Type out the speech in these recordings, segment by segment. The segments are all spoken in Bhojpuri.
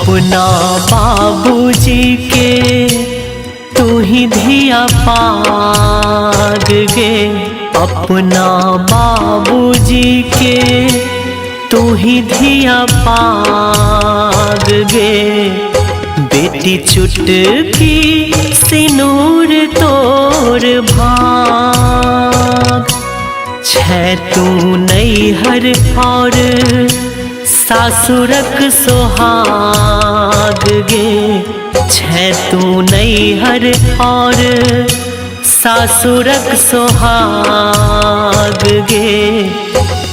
अपना बाबूजी के तू ही धिया पाग गे, अपना बाबूजी के तू ही धिया पाग गे। बेटी चुटकी सिनूर तोर भाग, छै तू नैहर और सासुरक सोहाग गे, छै तू नैहर और सासुरक सोहाग गे।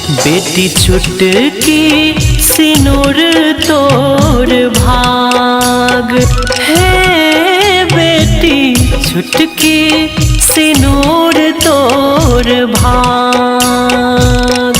बेटी चुटकी सिनूर तोर भाग, हे बेटी चुटकी सिनूर तोर भाग।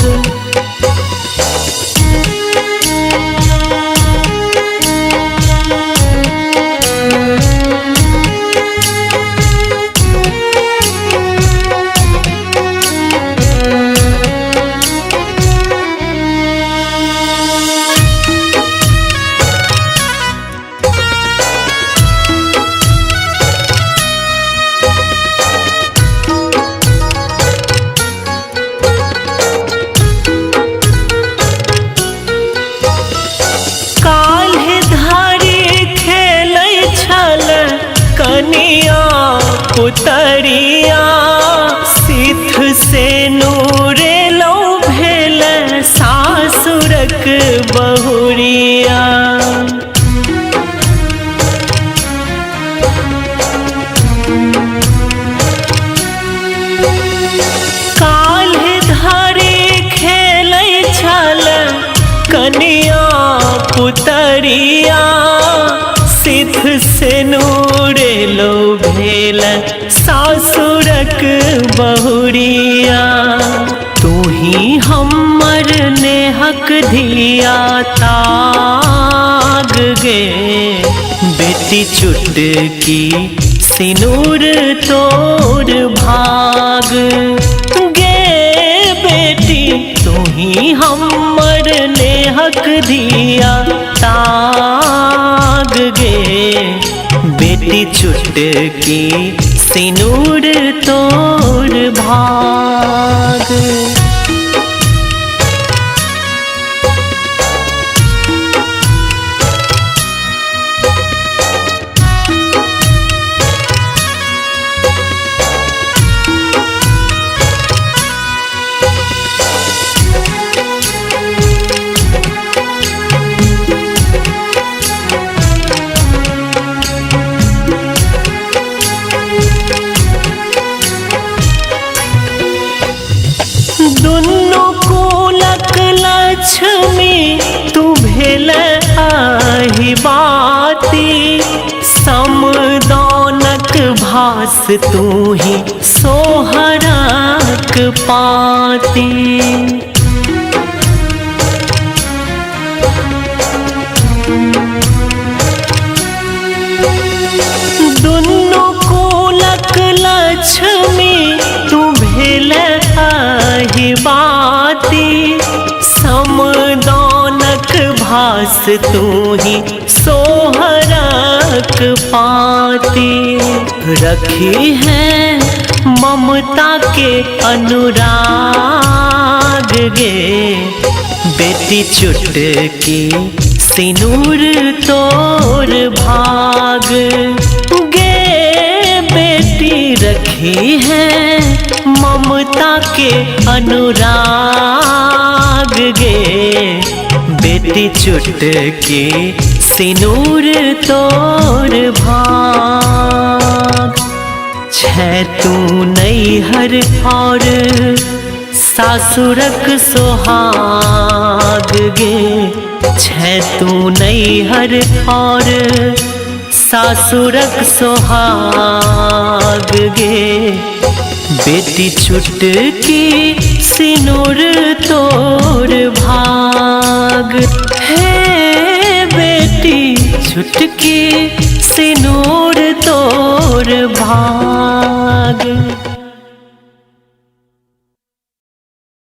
कनिया पुतरिया सिथ से नूरे लो भेल सासुरक बहुरिया। काल्हि धारी खेलै छल कनिया पुतरिया सिथ से नूरे लो भेल सासुरक बहुरिया। तू ही हमर नेहक धिया ताग गे, बेटी चुटकी सिनूर तोर भाग गे। बेटी तू ही हमर नेहक धिया ताग गे, बेटी चुटकी सिनूर तोर भाग। दुन्नु कुलक लक्ष्मी तू भेल आहि बाती, समदानक भास तू ही सोहरक पाती। दुन्नु कुलक लक्ष्मी तू भेल आहि बाती, समदानक भास तू ही सोहरक पाती। रखी है ममता के अनुराग गे, बेटी चुटकी सिनूर तोर भाग गे। बेटी रखी है ममता के अनुराग गे, बेटी चुटकी सिनूर तोर भाग। छै तू नैहर और सासुरक सोहाग गे, छै तू नैहर और सासुरक सोहाग गे। बेटी चुटकी सिनूर तोर भाग, हे बेटी चुटकी सिनूर तोर भाग।